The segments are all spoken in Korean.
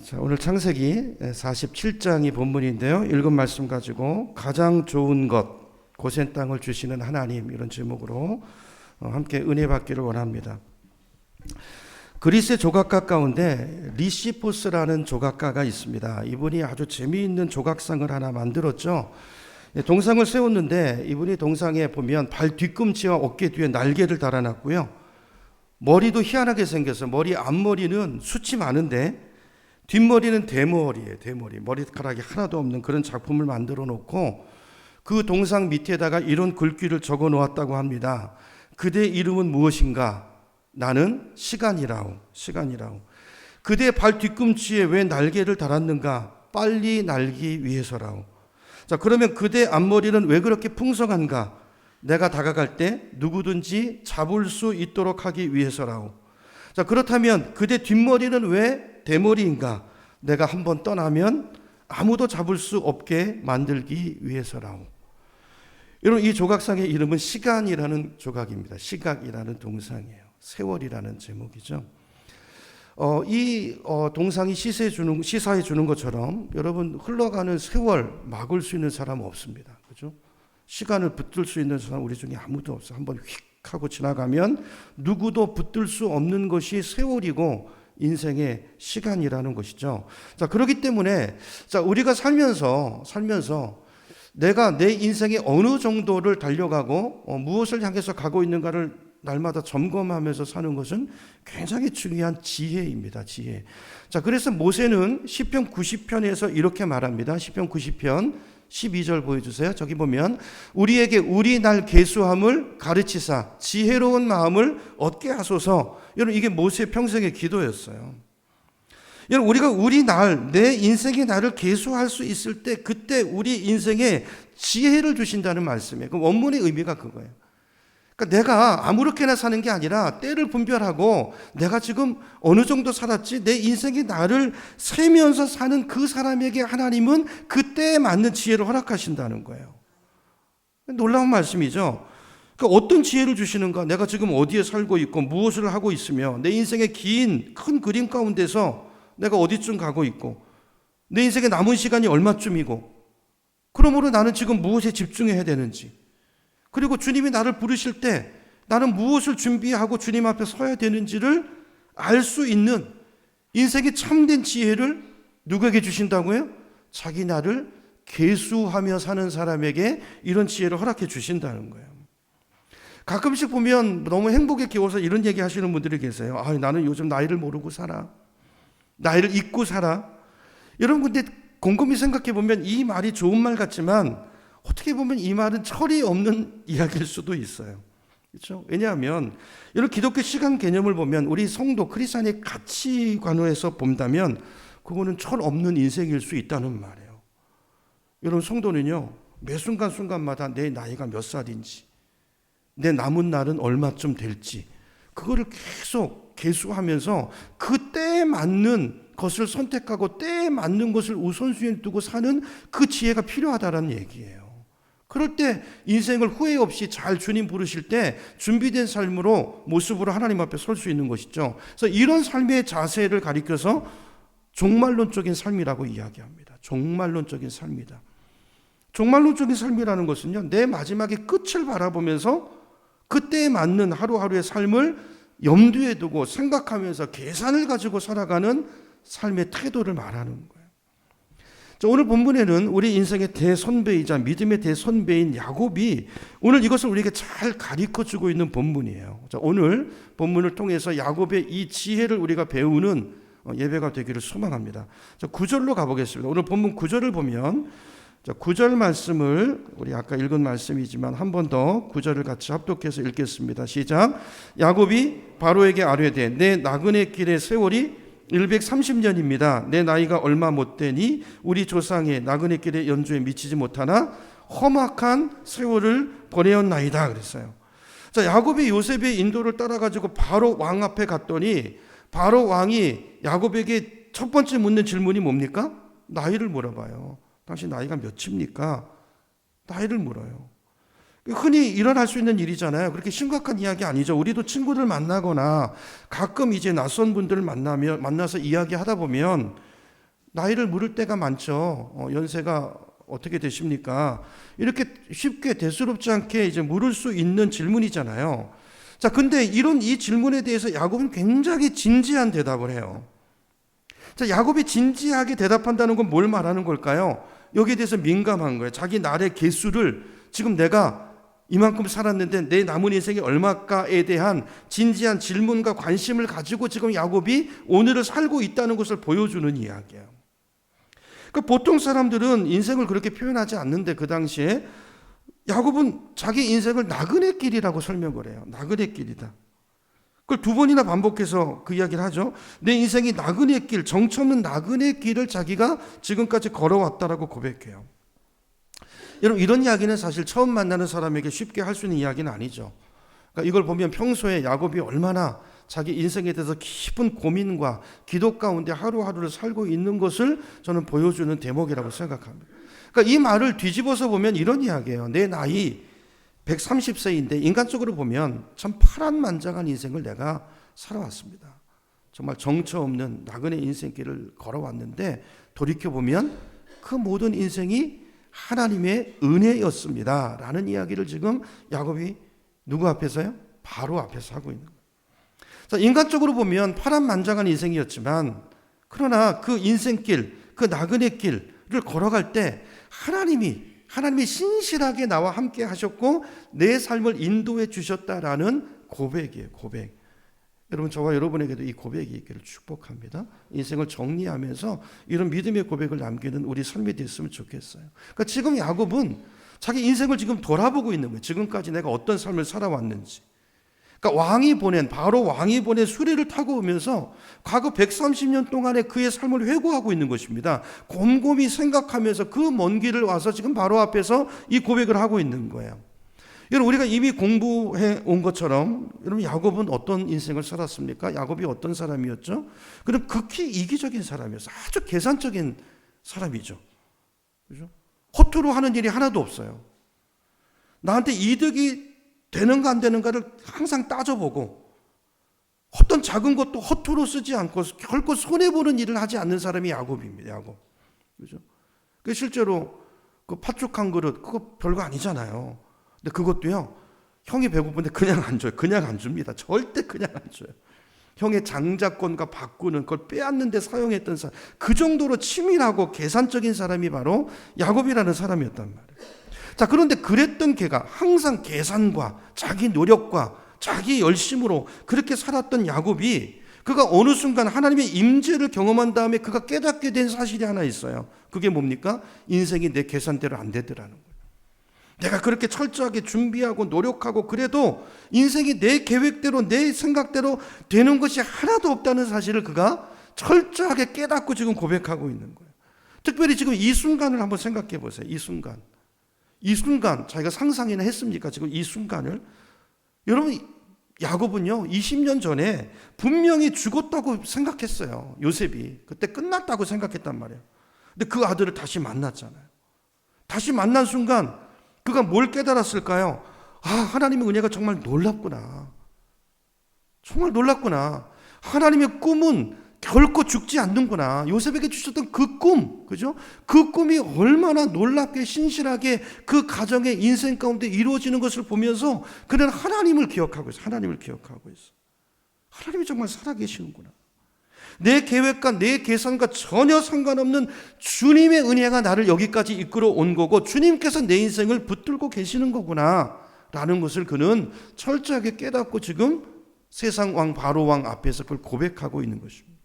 자, 오늘 창세기 47장이 본문인데요. 읽은 말씀 가지고 가장 좋은 것, 고센 땅을 주시는 하나님, 이런 제목으로 함께 은혜 받기를 원합니다. 그리스의 조각가 가운데 리시포스라는 조각가가 있습니다. 이분이 아주 재미있는 조각상을 하나 만들었죠. 동상을 세웠는데 이분이 동상에 보면 발 뒤꿈치와 어깨 뒤에 날개를 달아놨고요. 머리도 희한하게 생겨서 머리 앞머리는 숱이 많은데 뒷머리는 대머리예요. 대머리. 머리카락이 하나도 없는 그런 작품을 만들어 놓고 그 동상 밑에다가 이런 글귀를 적어 놓았다고 합니다. 그대 이름은 무엇인가? 나는 시간이라오. 시간이라오. 그대 발 뒤꿈치에 왜 날개를 달았는가? 빨리 날기 위해서라오. 자, 그러면 그대 앞머리는 왜 그렇게 풍성한가? 내가 다가갈 때 누구든지 잡을 수 있도록 하기 위해서라오. 자, 그렇다면 그대 뒷머리는 왜 대머리인가? 내가 한번 떠나면 아무도 잡을 수 없게 만들기 위해서라오. 여러분, 이 조각상의 이름은 시간이라는 조각입니다. 시각이라는 동상이에요. 세월이라는 제목이죠. 이 동상이 시사해 주는 것처럼 여러분, 흘러가는 세월 막을 수 있는 사람은 없습니다. 그죠? 시간을 붙들 수 있는 사람 우리 중에 아무도 없어. 한번 휙 하고 지나가면 누구도 붙들 수 없는 것이 세월이고 인생의 시간이라는 것이죠. 자, 그렇기 때문에 자, 우리가 살면서 내가 내 인생에 어느 정도를 달려가고 무엇을 향해서 가고 있는가를 날마다 점검하면서 사는 것은 굉장히 중요한 지혜입니다. 지혜. 자, 그래서 모세는 시편 90편에서 이렇게 말합니다. 시편 90편 12절 보여주세요. 저기 보면 우리에게 우리 날 계수함을 가르치사 지혜로운 마음을 얻게 하소서. 여러분, 이게 모세의 평생의 기도였어요. 여러분, 우리가 우리 날, 내 인생의 날을 계수할 수 있을 때 그때 우리 인생에 지혜를 주신다는 말씀이에요. 그 원문의 의미가 그거예요. 그러니까 내가 아무렇게나 사는 게 아니라 때를 분별하고 내가 지금 어느 정도 살았지, 내 인생의 날을 세면서 사는 그 사람에게 하나님은 그때에 맞는 지혜를 허락하신다는 거예요. 놀라운 말씀이죠. 그러니까 어떤 지혜를 주시는가? 내가 지금 어디에 살고 있고 무엇을 하고 있으며 내 인생의 긴 큰 그림 가운데서 내가 어디쯤 가고 있고 내 인생의 남은 시간이 얼마쯤이고 그러므로 나는 지금 무엇에 집중해야 되는지, 그리고 주님이 나를 부르실 때 나는 무엇을 준비하고 주님 앞에 서야 되는지를 알 수 있는 인생의 참된 지혜를 누구에게 주신다고요? 자기 나를 계수하며 사는 사람에게 이런 지혜를 허락해 주신다는 거예요. 가끔씩 보면 너무 행복에 끼워서 이런 얘기 하시는 분들이 계세요. 아, 나는 요즘 나이를 모르고 살아. 나이를 잊고 살아. 여러분, 근데 곰곰이 생각해 보면 이 말이 좋은 말 같지만 어떻게 보면 이 말은 철이 없는 이야기일 수도 있어요. 그렇죠? 왜냐하면 이런 기독교 시간 개념을 보면 우리 성도 크리스찬의 가치관에서 본다면 그거는 철 없는 인생일 수 있다는 말이에요. 여러분, 성도는요, 매 순간순간마다 내 나이가 몇 살인지, 내 남은 날은 얼마쯤 될지, 그거를 계속 계수하면서 그 때에 맞는 것을 선택하고 때에 맞는 것을 우선순위에 두고 사는 그 지혜가 필요하다는 얘기예요. 그럴 때 인생을 후회 없이 잘 주님 부르실 때 준비된 삶으로, 모습으로 하나님 앞에 설 수 있는 것이죠. 그래서 이런 삶의 자세를 가리켜서 종말론적인 삶이라고 이야기합니다. 종말론적인 삶이다. 종말론적인 삶이라는 것은요, 내 마지막의 끝을 바라보면서 그때에 맞는 하루하루의 삶을 염두에 두고 생각하면서 계산을 가지고 살아가는 삶의 태도를 말하는 거예요. 자, 오늘 본문에는 우리 인생의 대선배이자 믿음의 대선배인 야곱이 오늘 이것을 우리에게 잘 가르쳐주고 있는 본문이에요. 자, 오늘 본문을 통해서 야곱의 이 지혜를 우리가 배우는 예배가 되기를 소망합니다. 자, 9절로 가보겠습니다. 오늘 본문 9절을 보면, 자, 9절 말씀을 우리 아까 읽은 말씀이지만 한 번 더 9절을 같이 합독해서 읽겠습니다. 시작. 야곱이 바로에게 아뢰되 내 나그네 길의 세월이 130년입니다. 내 나이가 얼마 못 되니 우리 조상의 나그네 길의 연주에 미치지 못하나 험악한 세월을 보내었나이다 그랬어요. 자, 야곱이 요셉의 인도를 따라가지고 바로 왕 앞에 갔더니 바로 왕이 야곱에게 첫 번째 묻는 질문이 뭡니까? 나이를 물어봐요. 당신 나이가 몇입니까? 나이를 물어요. 흔히 일어날 수 있는 일이잖아요. 그렇게 심각한 이야기 아니죠. 우리도 친구들 만나거나 가끔 이제 낯선 분들을 만나서 이야기하다 보면 나이를 물을 때가 많죠. 연세가 어떻게 되십니까? 이렇게 쉽게 대수롭지 않게 이제 물을 수 있는 질문이잖아요. 자, 근데 이 질문에 대해서 야곱은 굉장히 진지한 대답을 해요. 자, 야곱이 진지하게 대답한다는 건 뭘 말하는 걸까요? 여기에 대해서 민감한 거예요. 자기 날의 개수를 지금 내가 이만큼 살았는데 내 남은 인생이 얼마까에 대한 진지한 질문과 관심을 가지고 지금 야곱이 오늘을 살고 있다는 것을 보여주는 이야기예요. 그러니까 보통 사람들은 인생을 그렇게 표현하지 않는데 그 당시에 야곱은 자기 인생을 나그네 길이라고 설명을 해요. 나그네 길이다. 그걸 두 번이나 반복해서 그 이야기를 하죠. 내 인생이 나그네 길, 정처 없는 나그네 길을 자기가 지금까지 걸어왔다라고 고백해요. 여러분, 이런 이야기는 사실 처음 만나는 사람에게 쉽게 할 수 있는 이야기는 아니죠. 그러니까 이걸 보면 평소에 야곱이 얼마나 자기 인생에 대해서 깊은 고민과 기도 가운데 하루하루를 살고 있는 것을 저는 보여주는 대목이라고 생각합니다. 그러니까 이 말을 뒤집어서 보면 이런 이야기예요. 내 나이 130세인데 인간적으로 보면 참 파란만장한 인생을 내가 살아왔습니다. 정말 정처 없는 나그네 인생길을 걸어왔는데 돌이켜보면 그 모든 인생이 하나님의 은혜였습니다 라는 이야기를 지금 야곱이 누구 앞에서요? 바로 앞에서 하고 있는 거예요. 자, 인간적으로 보면 파란만장한 인생이었지만 그러나 그 인생길, 그 나그네 길을 걸어갈 때 하나님이 신실하게 나와 함께 하셨고 내 삶을 인도해 주셨다라는 고백이에요. 고백. 여러분, 저와 여러분에게도 이 고백이 있기를 축복합니다. 인생을 정리하면서 이런 믿음의 고백을 남기는 우리 삶이 됐으면 좋겠어요. 그러니까 지금 야곱은 자기 인생을 지금 돌아보고 있는 거예요. 지금까지 내가 어떤 삶을 살아왔는지. 그러니까 바로 왕이 보낸 수레를 타고 오면서 과거 130년 동안의 그의 삶을 회고하고 있는 것입니다. 곰곰이 생각하면서 그 먼 길을 와서 지금 바로 앞에서 이 고백을 하고 있는 거예요. 여러분, 우리가 이미 공부해 온 것처럼 여러분, 야곱은 어떤 인생을 살았습니까? 야곱이 어떤 사람이었죠? 그럼 극히 이기적인 사람이었어요. 아주 계산적인 사람이죠. 그죠? 허투루 하는 일이 하나도 없어요. 나한테 이득이 되는가 안 되는가를 항상 따져보고 어떤 작은 것도 허투루 쓰지 않고 결코 손해보는 일을 하지 않는 사람이 야곱입니다. 야곱. 그죠? 실제로 그 팥죽 한 그릇 그거 별거 아니잖아요. 근데 그것도요, 형이 배고픈데 그냥 안 줘요. 그냥 안 줍니다. 절대 그냥 안 줘요. 형의 장자권과 바꾸는 그걸 빼앗는 데 사용했던 사람, 그 정도로 치밀하고 계산적인 사람이 바로 야곱이라는 사람이었단 말이에요. 자, 그런데 그랬던 걔가 항상 계산과 자기 노력과 자기 열심으로 그렇게 살았던 야곱이 그가 어느 순간 하나님의 임재를 경험한 다음에 그가 깨닫게 된 사실이 하나 있어요. 그게 뭡니까? 인생이 내 계산대로 안 되더라는 거예요. 내가 그렇게 철저하게 준비하고 노력하고 그래도 인생이 내 계획대로 내 생각대로 되는 것이 하나도 없다는 사실을 그가 철저하게 깨닫고 지금 고백하고 있는 거예요. 특별히 지금 이 순간을 한번 생각해 보세요. 이 순간 자기가 상상이나 했습니까? 지금 이 순간을. 여러분, 야곱은요 20년 전에 분명히 죽었다고 생각했어요. 요셉이 그때 끝났다고 생각했단 말이에요. 근데 그 아들을 다시 만났잖아요. 다시 만난 순간 그가 뭘 깨달았을까요? 아, 하나님의 은혜가 정말 놀랍구나. 정말 놀랍구나. 하나님의 꿈은 결코 죽지 않는구나. 요셉에게 주셨던 그 꿈, 그죠? 그 꿈이 얼마나 놀랍게 신실하게 그 가정의 인생 가운데 이루어지는 것을 보면서 그는 하나님을 기억하고 있어. 하나님을 기억하고 있어. 하나님이 정말 살아계시는구나. 내 계획과 내 계산과 전혀 상관없는 주님의 은혜가 나를 여기까지 이끌어 온 거고 주님께서 내 인생을 붙들고 계시는 거구나 라는 것을 그는 철저하게 깨닫고 지금 세상 왕 바로 왕 앞에서 그걸 고백하고 있는 것입니다.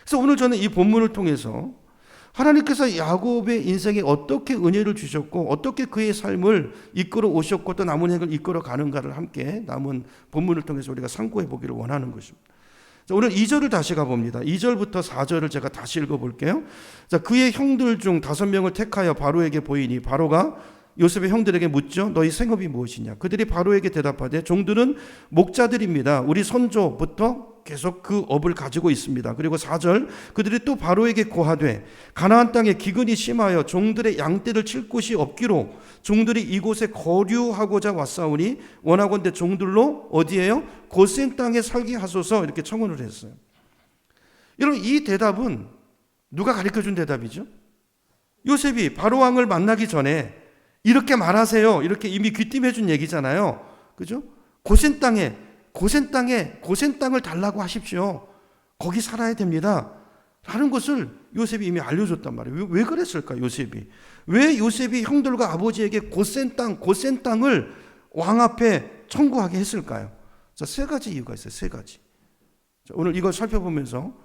그래서 오늘 저는 이 본문을 통해서 하나님께서 야곱의 인생에 어떻게 은혜를 주셨고 어떻게 그의 삶을 이끌어 오셨고 또 남은 행을 이끌어 가는가를 함께 남은 본문을 통해서 우리가 상고해 보기를 원하는 것입니다. 자, 오늘 2절을 다시 가봅니다. 2절부터 4절을 제가 다시 읽어볼게요. 자, 그의 형들 중 5명을 택하여 바로에게 보이니 바로가 요셉의 형들에게 묻죠. 너희 생업이 무엇이냐? 그들이 바로에게 대답하되 종들은 목자들입니다. 우리 선조부터 계속 그 업을 가지고 있습니다. 그리고 4절 그들이 또 바로에게 고하되 가나안 땅에 기근이 심하여 종들의 양떼를 칠 곳이 없기로 종들이 이곳에 거류하고자 왔사오니 원하건대 종들로 어디에요? 고센 땅에 살게 하소서 이렇게 청혼을 했어요. 여러분, 이 대답은 누가 가르쳐준 대답이죠? 요셉이 바로 왕을 만나기 전에 이렇게 말하세요. 이렇게 이미 귀띔해 준 얘기잖아요. 그죠? 고센 땅을 달라고 하십시오. 거기 살아야 됩니다. 라는 것을 요셉이 이미 알려줬단 말이에요. 왜 그랬을까, 요셉이? 왜 요셉이 형들과 아버지에게 고센 땅을 왕 앞에 청구하게 했을까요? 자, 세 가지 이유가 있어요. 세 가지. 자, 오늘 이걸 살펴보면서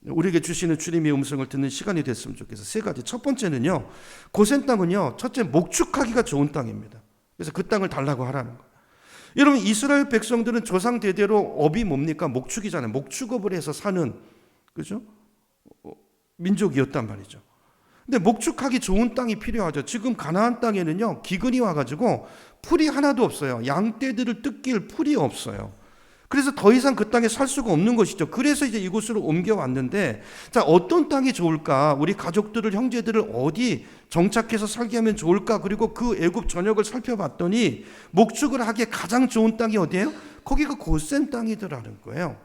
우리에게 주시는 주님의 음성을 듣는 시간이 됐으면 좋겠어요. 세 가지. 첫 번째는요, 고센 땅은요, 첫째 목축하기가 좋은 땅입니다. 그래서 그 땅을 달라고 하라는 거예요. 여러분, 이스라엘 백성들은 조상 대대로 업이 뭡니까? 목축이잖아요. 목축업을 해서 사는, 그죠? 민족이었단 말이죠. 근데 목축하기 좋은 땅이 필요하죠. 지금 가나안 땅에는요, 기근이 와가지고 풀이 하나도 없어요. 양떼들을 뜯길 풀이 없어요. 그래서 더 이상 그 땅에 살 수가 없는 것이죠. 그래서 이제 이곳으로 옮겨왔는데, 자, 어떤 땅이 좋을까? 우리 가족들을, 형제들을 어디 정착해서 살게 하면 좋을까? 그리고 그 애굽 전역을 살펴봤더니 목축을 하기에 가장 좋은 땅이 어디예요? 거기가 고센 땅이더라는 거예요.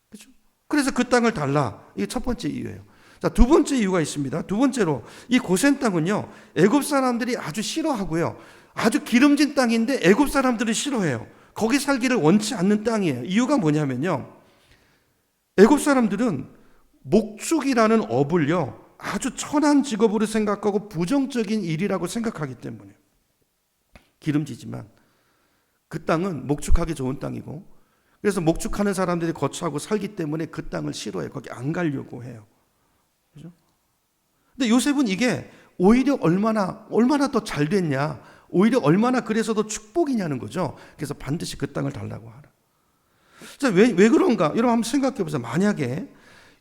그렇죠? 그래서 그 땅을 달라. 이게 첫 번째 이유예요. 자, 두 번째 이유가 있습니다. 두 번째로 이 고센 땅은요, 애굽 사람들이 아주 싫어하고요, 아주 기름진 땅인데 애굽 사람들은 싫어해요. 거기 살기를 원치 않는 땅이에요. 이유가 뭐냐면요, 애굽 사람들은 목축이라는 업을요, 아주 천한 직업으로 생각하고 부정적인 일이라고 생각하기 때문에. 기름지지만 그 땅은 목축하기 좋은 땅이고, 그래서 목축하는 사람들이 거처하고 살기 때문에 그 땅을 싫어해요. 거기 안 가려고 해요. 그죠? 근데 요셉은 이게 오히려 얼마나 더 잘 됐냐, 오히려 얼마나 그래서 더 축복이냐는 거죠. 그래서 반드시 그 땅을 달라고 하라. 자, 왜 그런가? 여러분 한번 생각해 보세요. 만약에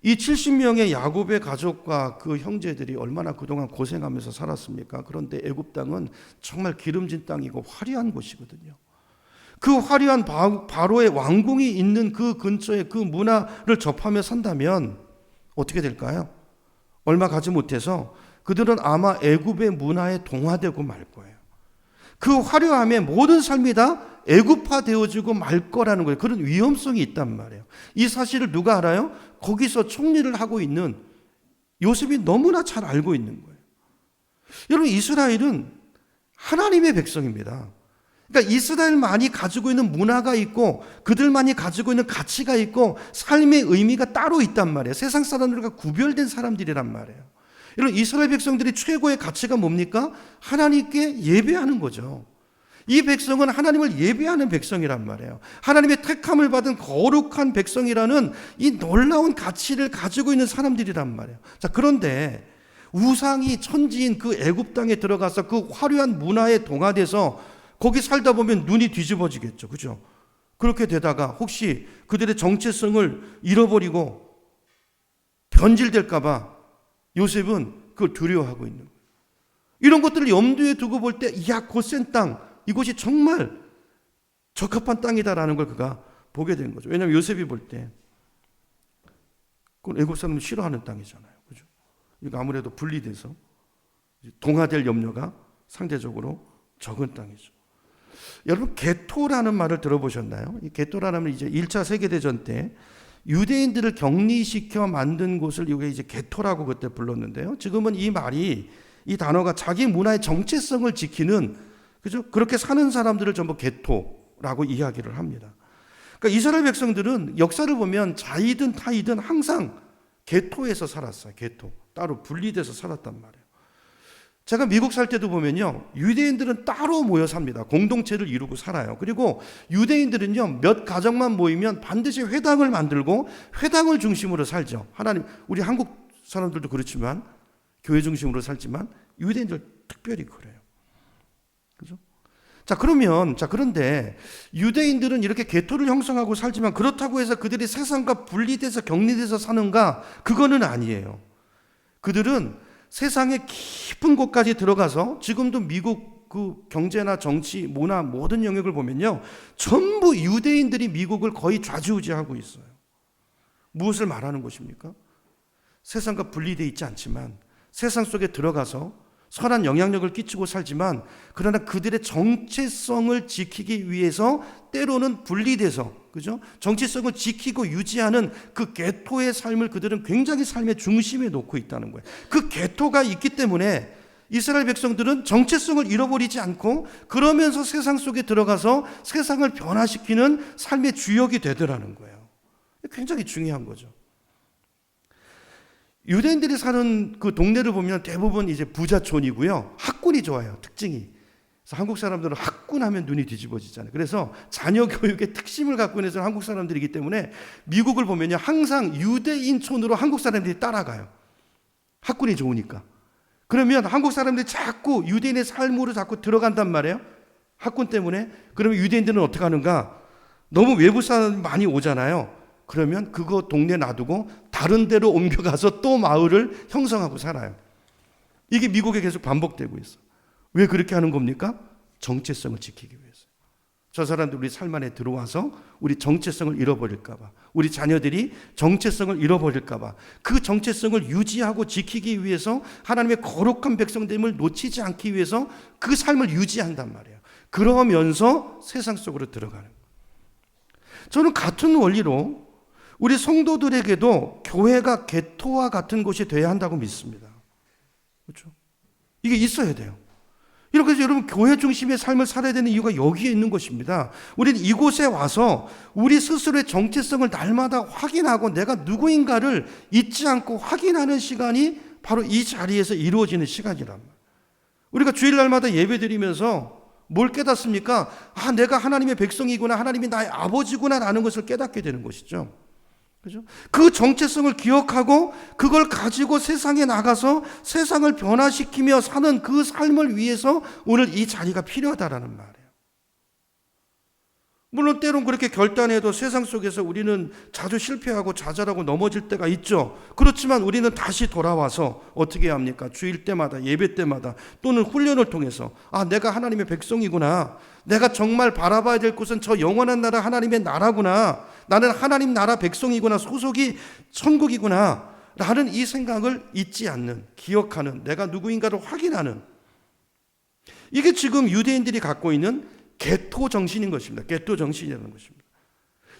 이 70명의 야곱의 가족과 그 형제들이 얼마나 그동안 고생하면서 살았습니까? 그런데 애굽 땅은 정말 기름진 땅이고 화려한 곳이거든요. 그 화려한 바로의 왕궁이 있는 그 근처에 그 문화를 접하며 산다면 어떻게 될까요? 얼마 가지 못해서 그들은 아마 애굽의 문화에 동화되고 말 거예요. 그 화려함에 모든 삶이 다 애굽화 되어지고 말 거라는 거예요. 그런 위험성이 있단 말이에요. 이 사실을 누가 알아요? 거기서 총리를 하고 있는 요셉이 너무나 잘 알고 있는 거예요. 여러분, 이스라엘은 하나님의 백성입니다. 그러니까 이스라엘만이 가지고 있는 문화가 있고 그들만이 가지고 있는 가치가 있고 삶의 의미가 따로 있단 말이에요. 세상 사람들과 구별된 사람들이란 말이에요. 여러분, 이스라엘 백성들이 최고의 가치가 뭡니까? 하나님께 예배하는 거죠. 이 백성은 하나님을 예배하는 백성이란 말이에요. 하나님의 택함을 받은 거룩한 백성이라는 이 놀라운 가치를 가지고 있는 사람들이란 말이에요. 자, 그런데 우상이 천지인 그 애굽 땅에 들어가서 그 화려한 문화에 동화돼서 거기 살다 보면 눈이 뒤집어지겠죠. 그죠? 그렇게 되다가 혹시 그들의 정체성을 잃어버리고 변질될까봐 요셉은 그걸 두려워하고 있는 거예요. 이런 것들을 염두에 두고 볼 때, 이야, 고센 땅, 이곳이 정말 적합한 땅이다라는 걸 그가 보게 된 거죠. 왜냐하면 요셉이 볼 때 그건 애굽 사람은 싫어하는 땅이잖아요. 그죠? 이거 아무래도 분리돼서 동화될 염려가 상대적으로 적은 땅이죠. 여러분, 게토라는 말을 들어보셨나요? 이 게토라는 말, 이제 1차 세계대전 때 유대인들을 격리시켜 만든 곳을 이게 이제 게토라고 그때 불렀는데요. 지금은 이 말이, 이 단어가 자기 문화의 정체성을 지키는, 그죠? 그렇게 사는 사람들을 전부 게토라고 이야기를 합니다. 그러니까 이스라엘 백성들은 역사를 보면 자이든 타이든 항상 게토에서 살았어요. 게토. 따로 분리돼서 살았단 말이에요. 제가 미국 살 때도 보면요, 유대인들은 따로 모여 삽니다. 공동체를 이루고 살아요. 그리고 유대인들은요, 몇 가정만 모이면 반드시 회당을 만들고 회당을 중심으로 살죠. 하나님, 우리 한국 사람들도 그렇지만 교회 중심으로 살지만 유대인들 특별히 그래요. 그죠? 그런데 유대인들은 이렇게 계토를 형성하고 살지만 그렇다고 해서 그들이 세상과 분리돼서 격리돼서 사는가? 그거는 아니에요. 그들은 세상의 깊은 곳까지 들어가서, 지금도 미국 그 경제나 정치, 문화 모든 영역을 보면요, 전부 유대인들이 미국을 거의 좌지우지하고 있어요. 무엇을 말하는 것입니까? 세상과 분리되어 있지 않지만 세상 속에 들어가서 선한 영향력을 끼치고 살지만 그러나 그들의 정체성을 지키기 위해서 때로는 분리돼서, 그죠? 정체성을 지키고 유지하는 그 개토의 삶을 그들은 굉장히 삶의 중심에 놓고 있다는 거예요. 그 개토가 있기 때문에 이스라엘 백성들은 정체성을 잃어버리지 않고 그러면서 세상 속에 들어가서 세상을 변화시키는 삶의 주역이 되더라는 거예요. 굉장히 중요한 거죠. 유대인들이 사는 그 동네를 보면 대부분 이제 부자촌이고요. 학군이 좋아요. 특징이. 그래서 한국 사람들은 학군하면 눈이 뒤집어지잖아요. 그래서 자녀 교육의 특심을 갖고 있는 한국 사람들이기 때문에 미국을 보면요, 항상 유대인촌으로 한국 사람들이 따라가요. 학군이 좋으니까. 그러면 한국 사람들이 자꾸 유대인의 삶으로 자꾸 들어간단 말이에요. 학군 때문에. 그러면 유대인들은 어떻게 하는가? 너무 외부 사람이 많이 오잖아요. 그러면 그거 동네 놔두고 다른 데로 옮겨가서 또 마을을 형성하고 살아요. 이게 미국에 계속 반복되고 있어. 왜 그렇게 하는 겁니까? 정체성을 지키기 위해서. 저 사람들 우리 삶 안에 들어와서 우리 정체성을 잃어버릴까 봐, 우리 자녀들이 정체성을 잃어버릴까 봐, 그 정체성을 유지하고 지키기 위해서 하나님의 거룩한 백성됨을 놓치지 않기 위해서 그 삶을 유지한단 말이에요. 그러면서 세상 속으로 들어가는 거예요. 저는 같은 원리로 우리 성도들에게도 교회가 개토와 같은 곳이 되어야 한다고 믿습니다. 그렇죠? 이게 있어야 돼요. 이렇게 해서 여러분 교회 중심의 삶을 살아야 되는 이유가 여기에 있는 것입니다. 우리는 이곳에 와서 우리 스스로의 정체성을 날마다 확인하고 내가 누구인가를 잊지 않고 확인하는 시간이 바로 이 자리에서 이루어지는 시간이란 말이에요. 우리가 주일날마다 예배드리면서 뭘 깨닫습니까? 아, 내가 하나님의 백성이구나, 하나님이 나의 아버지구나 라는 것을 깨닫게 되는 것이죠. 그죠? 그 정체성을 기억하고 그걸 가지고 세상에 나가서 세상을 변화시키며 사는 그 삶을 위해서 오늘 이 자리가 필요하다라는 말이에요. 물론 때론 그렇게 결단해도 세상 속에서 우리는 자주 실패하고 좌절하고 넘어질 때가 있죠. 그렇지만 우리는 다시 돌아와서 어떻게 합니까? 주일 때마다, 예배 때마다 또는 훈련을 통해서 아, 내가 하나님의 백성이구나, 내가 정말 바라봐야 될 곳은 저 영원한 나라 하나님의 나라구나, 나는 하나님 나라 백성이구나, 소속이 천국이구나 라는 이 생각을 잊지 않는, 기억하는, 내가 누구인가를 확인하는, 이게 지금 유대인들이 갖고 있는 개토 정신인 것입니다. 개토 정신이라는 것입니다.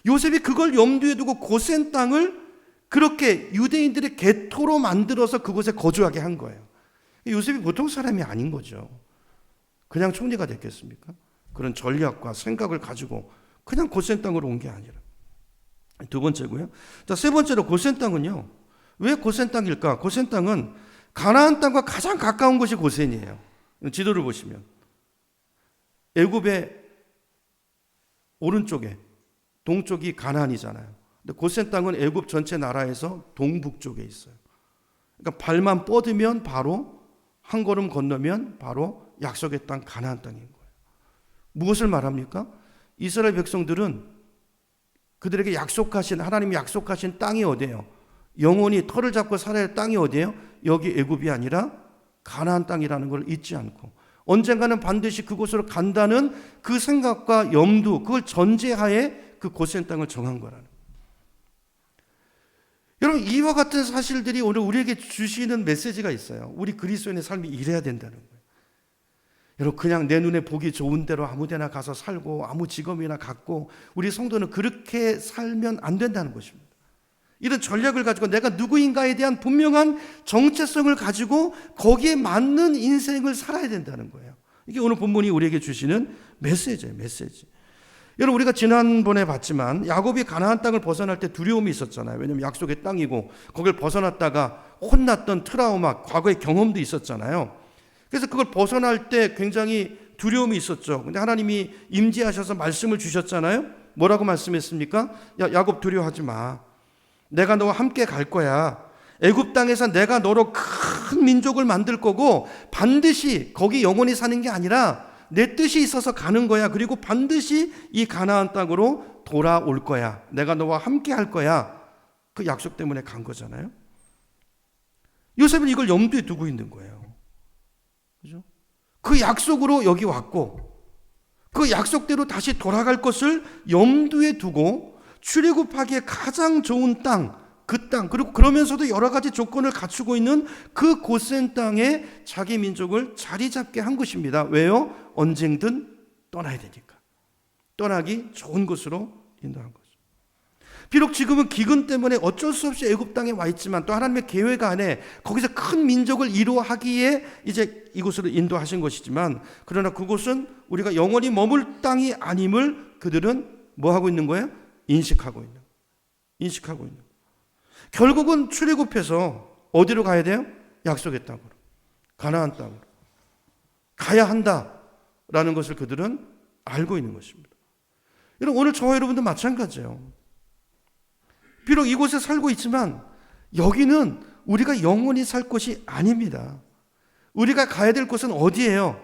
요셉이 그걸 염두에 두고 고센 땅을 그렇게 유대인들의 개토로 만들어서 그곳에 거주하게 한 거예요. 요셉이 보통 사람이 아닌 거죠. 그냥 총리가 됐겠습니까? 그런 전략과 생각을 가지고 그냥 고센 땅으로 온 게 아니라. 두 번째고요. 자, 세 번째로 고센 땅은요. 왜 고센 땅일까? 고센 땅은 가나안 땅과 가장 가까운 곳이 고센이에요. 지도를 보시면 애굽의 오른쪽에 동쪽이 가나안이잖아요. 근데 고센 땅은 애굽 전체 나라에서 동북쪽에 있어요. 그러니까 발만 뻗으면 바로 한 걸음 건너면 바로 약속의 땅 가나안 땅인 거예요. 무엇을 말합니까? 이스라엘 백성들은 그들에게 약속하신, 하나님이 약속하신 땅이 어디예요? 영원히 털을 잡고 살아야 할 땅이 어디예요? 여기 애굽이 아니라 가나안 땅이라는 걸 잊지 않고 언젠가는 반드시 그곳으로 간다는 그 생각과 염두, 그걸 전제하에 그 고센 땅을 정한 거라는 거예요. 여러분, 이와 같은 사실들이 오늘 우리에게 주시는 메시지가 있어요. 우리 그리스도인의 삶이 이래야 된다는 거예요. 여러분, 그냥 내 눈에 보기 좋은 대로 아무 데나 가서 살고 아무 직업이나 갖고 우리 성도는 그렇게 살면 안 된다는 것입니다. 이런 전략을 가지고 내가 누구인가에 대한 분명한 정체성을 가지고 거기에 맞는 인생을 살아야 된다는 거예요. 이게 오늘 본문이 우리에게 주시는 메시지예요. 메시지. 여러분, 우리가 지난번에 봤지만 야곱이 가나안 땅을 벗어날 때 두려움이 있었잖아요. 왜냐하면 약속의 땅이고 거길 벗어났다가 혼났던 트라우마, 과거의 경험도 있었잖아요. 그래서 그걸 벗어날 때 굉장히 두려움이 있었죠. 근데 하나님이 임재하셔서 말씀을 주셨잖아요. 뭐라고 말씀했습니까? 야, 야곱 두려워하지 마. 내가 너와 함께 갈 거야. 애굽 땅에서 내가 너로 큰 민족을 만들 거고 반드시 거기 영원히 사는 게 아니라 내 뜻이 있어서 가는 거야. 그리고 반드시 이 가나안 땅으로 돌아올 거야. 내가 너와 함께 할 거야. 그 약속 때문에 간 거잖아요. 요셉은 이걸 염두에 두고 있는 거예요. 그죠? 그 약속으로 여기 왔고 그 약속대로 다시 돌아갈 것을 염두에 두고 출애굽하기에 가장 좋은 땅, 그 땅, 그리고 그러면서도 여러 가지 조건을 갖추고 있는 그 고센 땅에 자기 민족을 자리 잡게 한 것입니다. 왜요? 언젠든 떠나야 되니까. 떠나기 좋은 곳으로 인도한 거죠. 비록 지금은 기근 때문에 어쩔 수 없이 애굽 땅에 와 있지만 또 하나님의 계획 안에 거기서 큰 민족을 이루하기에 이제 이곳으로 인도하신 것이지만, 그러나 그곳은 우리가 영원히 머물 땅이 아님을 그들은 뭐 하고 있는 거예요? 인식하고 있는 거예요. 결국은 출애굽해서 어디로 가야 돼요? 약속의 땅으로, 가나안 땅으로 가야 한다라는 것을 그들은 알고 있는 것입니다. 여러분, 오늘 저와 여러분도 마찬가지예요. 비록 이곳에 살고 있지만 여기는 우리가 영원히 살 곳이 아닙니다. 우리가 가야 될 곳은 어디예요?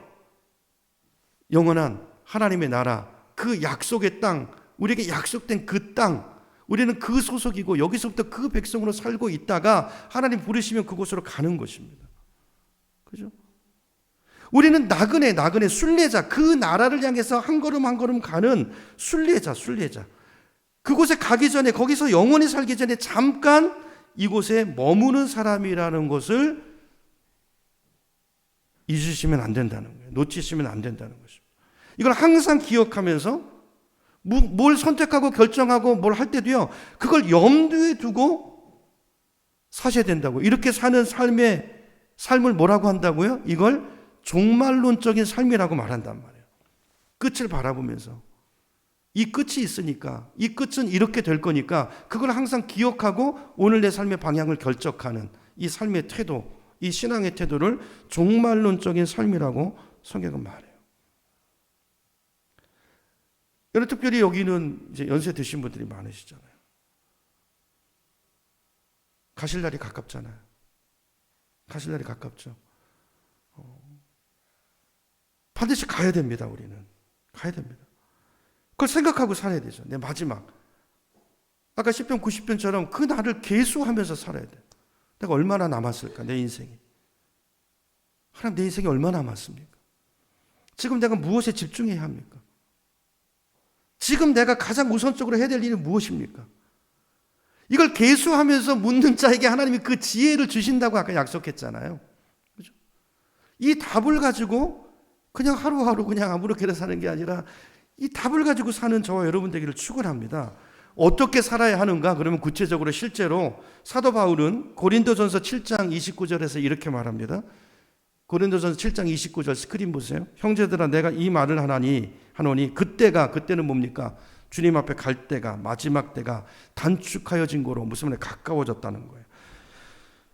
영원한 하나님의 나라, 그 약속의 땅, 우리에게 약속된 그 땅, 우리는 그 소속이고 여기서부터 그 백성으로 살고 있다가 하나님 부르시면 그곳으로 가는 것입니다. 그죠? 우리는 나그네 순례자, 그 나라를 향해서 한 걸음 한 걸음 가는 순례자. 그곳에 가기 전에, 거기서 영원히 살기 전에 잠깐 이곳에 머무는 사람이라는 것을 잊으시면 안 된다는 거예요. 놓치시면 안 된다는 것입니다. 이걸 항상 기억하면서 뭘 선택하고 결정하고 뭘 할 때도요, 그걸 염두에 두고 사셔야 된다고. 이렇게 사는 삶을 뭐라고 한다고요? 이걸 종말론적인 삶이라고 말한단 말이에요. 끝을 바라보면서 이 끝이 있으니까, 이 끝은 이렇게 될 거니까 그걸 항상 기억하고 오늘 내 삶의 방향을 결정하는 이 삶의 태도, 이 신앙의 태도를 종말론적인 삶이라고 성경은 말해요. 여러분, 특별히 여기는 이제 연세 드신 분들이 많으시잖아요. 가실 날이 가깝잖아요. 가실 날이 가깝죠. 반드시 가야 됩니다. 우리는 가야 됩니다. 그걸 생각하고 살아야 되죠. 내 마지막, 아까 10편 90편처럼 그 날을 계수하면서 살아야 돼. 내가 얼마나 남았을까, 내 인생이. 하나님, 내 인생이 얼마나 남았습니까? 지금 내가 무엇에 집중해야 합니까? 지금 내가 가장 우선적으로 해야 될 일은 무엇입니까? 이걸 계수하면서 묻는 자에게 하나님이 그 지혜를 주신다고 아까 약속했잖아요. 그죠? 이 답을 가지고 그냥 하루하루 그냥 아무렇게나 사는 게 아니라 이 답을 가지고 사는 저와 여러분 되기를 축원합니다. 어떻게 살아야 하는가? 그러면 구체적으로 실제로 사도 바울은 고린도전서 7장 29절에서 이렇게 말합니다. 고린도전서 7장 29절 스크린 보세요. 형제들아, 내가 이 말을 하노니 그때는 뭡니까? 주님 앞에 갈 때가, 마지막 때가 단축하여진 거로, 무슨 말에 가까워졌다는 거예요.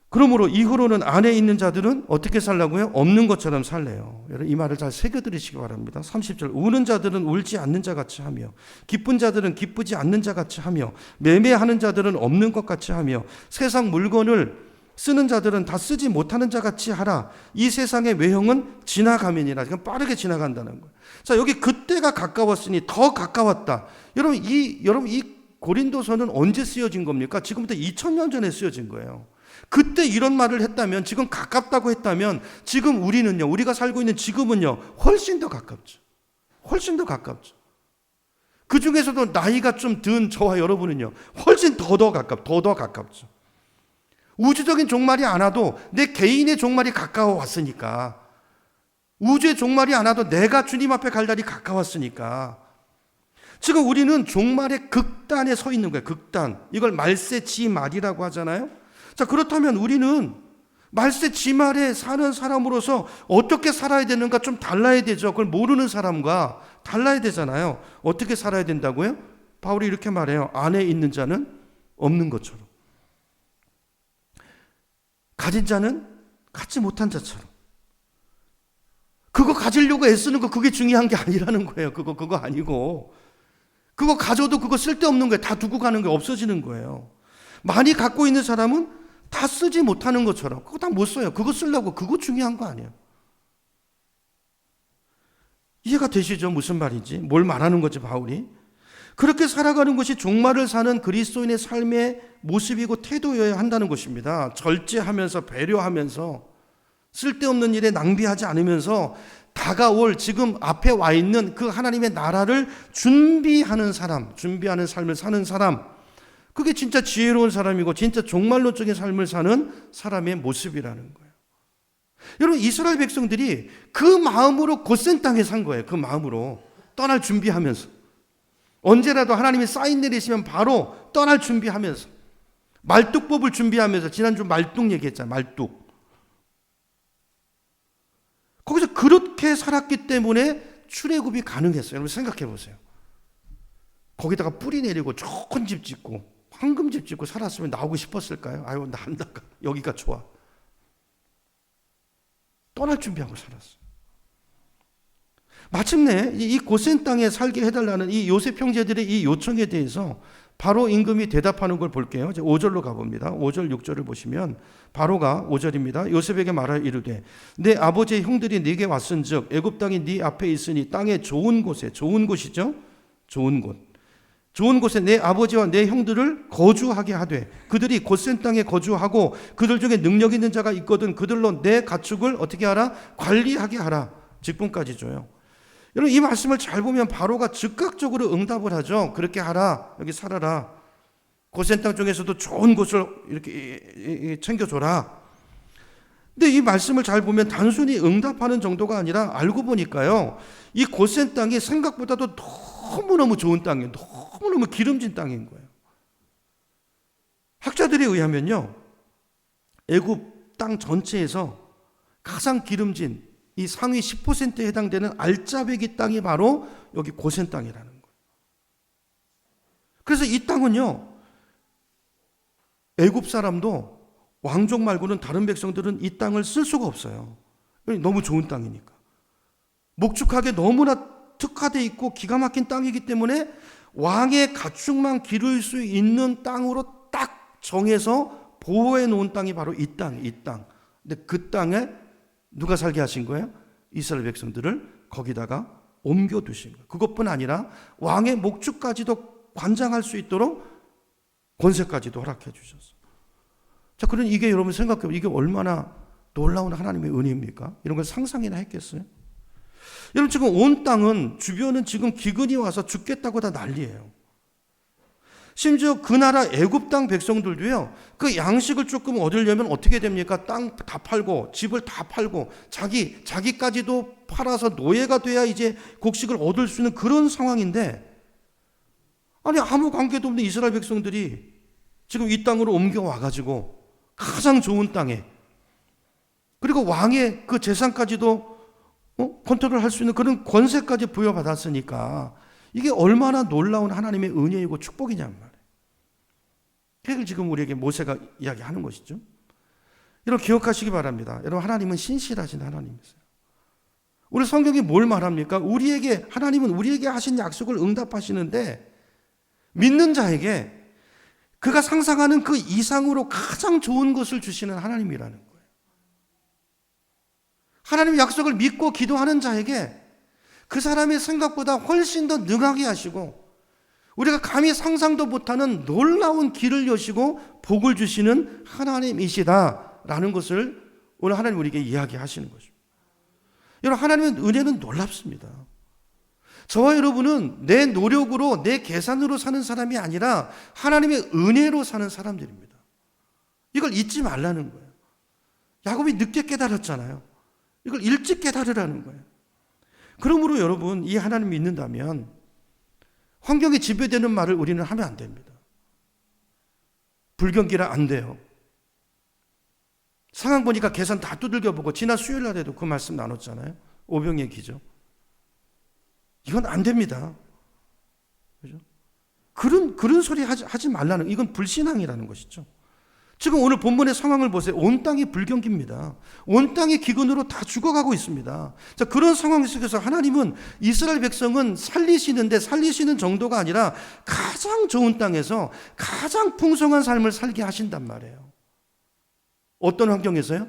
그러므로 이후로는 안에 있는 자들은 어떻게 살라고요? 없는 것처럼 살래요. 여러분, 이 말을 잘 새겨들으시기 바랍니다. 30절, 우는 자들은 울지 않는 자 같이 하며, 기쁜 자들은 기쁘지 않는 자 같이 하며, 매매하는 자들은 없는 것 같이 하며, 세상 물건을 쓰는 자들은 다 쓰지 못하는 자 같이 하라. 이 세상의 외형은 지나가면이라. 지금 빠르게 지나간다는 거예요. 자, 여기 그때가 가까웠으니 더 가까웠다. 여러분 이 고린도서는 언제 쓰여진 겁니까? 지금부터 2000년 전에 쓰여진 거예요. 그때 이런 말을 했다면, 지금 가깝다고 했다면, 지금 우리가 살고 있는 지금은요, 훨씬 더 가깝죠. 훨씬 더 가깝죠. 그 중에서도 나이가 좀 든 저와 여러분은요, 훨씬 더 가깝죠. 우주적인 종말이 안 와도 내 개인의 종말이 가까워 왔으니까, 우주의 종말이 안 와도 내가 주님 앞에 갈 날이 가까웠으니까, 지금 우리는 종말의 극단에 서 있는 거예요. 극단. 이걸 말세지말이라고 하잖아요. 자, 그렇다면 우리는 말세지말에 사는 사람으로서 어떻게 살아야 되는가 좀 달라야 되죠. 그걸 모르는 사람과 달라야 되잖아요. 어떻게 살아야 된다고요? 바울이 이렇게 말해요. 안에 있는 자는 없는 것처럼, 가진 자는 갖지 못한 자처럼. 그거 가지려고 애쓰는 거, 그게 중요한 게 아니라는 거예요. 그거 아니고, 그거 가져도 그거 쓸데없는 거예요. 다 두고 가는 거예요. 없어지는 거예요. 많이 갖고 있는 사람은 다 쓰지 못하는 것처럼, 그거 다 못 써요. 그거 쓰려고, 그거 중요한 거 아니에요. 이해가 되시죠? 무슨 말인지, 뭘 말하는 거지 바울이. 그렇게 살아가는 것이 종말을 사는 그리스도인의 삶의 모습이고 태도여야 한다는 것입니다. 절제하면서, 배려하면서, 쓸데없는 일에 낭비하지 않으면서 다가올 지금 앞에 와 있는 그 하나님의 나라를 준비하는 삶을 사는 사람, 그게 진짜 지혜로운 사람이고 진짜 종말론적인 삶을 사는 사람의 모습이라는 거예요. 여러분, 이스라엘 백성들이 그 마음으로 고센 땅에 산 거예요. 그 마음으로 떠날 준비하면서, 언제라도 하나님이 사인 내리시면 바로 떠날 준비하면서, 말뚝법을 준비하면서, 지난주 말뚝 얘기했잖아요. 말뚝. 거기서 그렇게 살았기 때문에 출애굽이 가능했어요. 여러분 생각해 보세요. 거기다가 뿌리 내리고 좋은 집 짓고 황금집 짓고 살았으면 나오고 싶었을까요? 아유, 나 안 나가. 여기가 좋아. 떠날 준비하고 살았어요. 마침내 이 고센 땅에 살게 해달라는 이 요셉 형제들의 이 요청에 대해서 바로 임금이 대답하는 걸 볼게요. 5절로 가봅니다. 5절 6절을 보시면 바로가 5절입니다. 요셉에게 말하여 이르되 내 아버지의 형들이 네게 왔은즉 애굽 땅이 네 앞에 있으니 땅의 좋은 곳에, 좋은 곳이죠. 좋은 곳. 좋은 곳에 내 아버지와 내 형들을 거주하게 하되 그들이 고센 땅에 거주하고 그들 중에 능력 있는 자가 있거든 그들로 내 가축을 어떻게 하라? 관리하게 하라. 직분까지 줘요. 여러분, 이 말씀을 잘 보면 바로가 즉각적으로 응답을 하죠. 그렇게 하라. 여기 살아라. 고센 땅 중에서도 좋은 곳을 이렇게 챙겨줘라. 근데 이 말씀을 잘 보면 단순히 응답하는 정도가 아니라 알고 보니까요, 이 고센 땅이 생각보다도 너무너무 좋은 땅이에요. 너무너무 기름진 땅인 거예요. 학자들에 의하면요, 애굽 땅 전체에서 가장 기름진 이 상위 10%에 해당되는 알짜배기 땅이 바로 여기 고센 땅이라는 거예요. 그래서 이 땅은요, 애굽 사람도 왕족 말고는 다른 백성들은 이 땅을 쓸 수가 없어요. 너무 좋은 땅이니까. 목축하게 너무나 특화되어 있고 기가 막힌 땅이기 때문에 왕의 가축만 기를 수 있는 땅으로 딱 정해서 보호해 놓은 땅이 바로 이 땅, 이 땅. 근데 그 땅에 누가 살게 하신 거예요? 이스라엘 백성들을 거기다가 옮겨두신 거예요. 그것뿐 아니라 왕의 목축까지도 관장할 수 있도록 권세까지도 허락해 주셨어요. 자, 그럼 이게 여러분 생각해보면 이게 얼마나 놀라운 하나님의 은혜입니까? 이런 걸 상상이나 했겠어요? 여러분, 지금 온 땅은 주변은 지금 기근이 와서 죽겠다고 다 난리예요. 심지어 그 나라 애굽 땅 백성들도요, 그 양식을 조금 얻으려면 어떻게 됩니까? 땅 다 팔고 집을 다 팔고 자기까지도 팔아서 노예가 돼야 이제 곡식을 얻을 수 있는 그런 상황인데, 아니 아무 관계도 없는 이스라엘 백성들이 지금 이 땅으로 옮겨와 가지고 가장 좋은 땅에, 그리고 왕의 그 재산까지도 컨트롤할 수 있는 그런 권세까지 부여받았으니까 이게 얼마나 놀라운 하나님의 은혜이고 축복이냔 말이에요. 그걸 지금 우리에게 모세가 이야기하는 것이죠. 여러분 기억하시기 바랍니다. 여러분, 하나님은 신실하신 하나님이세요. 우리 성경이 뭘 말합니까? 하나님은 우리에게 하신 약속을 응답하시는데 믿는 자에게 그가 상상하는 그 이상으로 가장 좋은 것을 주시는 하나님이라는 거예요. 하나님의 약속을 믿고 기도하는 자에게 그 사람의 생각보다 훨씬 더 능하게 하시고 우리가 감히 상상도 못하는 놀라운 길을 여시고 복을 주시는 하나님이시다라는 것을 오늘 하나님 우리에게 이야기하시는 것입니다. 여러분, 하나님의 은혜는 놀랍습니다. 저와 여러분은 내 노력으로 내 계산으로 사는 사람이 아니라 하나님의 은혜로 사는 사람들입니다. 이걸 잊지 말라는 거예요. 야곱이 늦게 깨달았잖아요. 이걸 일찍 깨달으라는 거예요. 그러므로 여러분, 이 하나님 믿는다면 환경에 지배되는 말을 우리는 하면 안 됩니다. 불경기라 안 돼요. 상황 보니까 계산 다 두들겨보고 지난 수요일 날에도 그 말씀 나눴잖아요. 오병의 기죠. 이건 안 됩니다. 그죠? 그런 소리 하지 말라는, 이건 불신앙이라는 것이죠. 지금 오늘 본문의 상황을 보세요. 온 땅이 불경기입니다. 온 땅이 기근으로 다 죽어가고 있습니다. 자, 그런 상황 속에서 하나님은 이스라엘 백성은 살리시는 정도가 아니라 가장 좋은 땅에서 가장 풍성한 삶을 살게 하신단 말이에요. 어떤 환경에서요?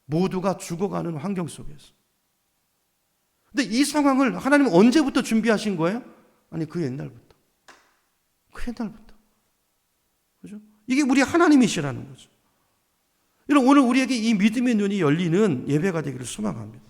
모두가 죽어가는 환경 속에서. 근데 이 상황을 하나님은 언제부터 준비하신 거예요? 아니, 그 옛날부터. 그죠? 이게 우리 하나님이시라는 거죠. 여러분, 오늘 우리에게 이 믿음의 눈이 열리는 예배가 되기를 소망합니다.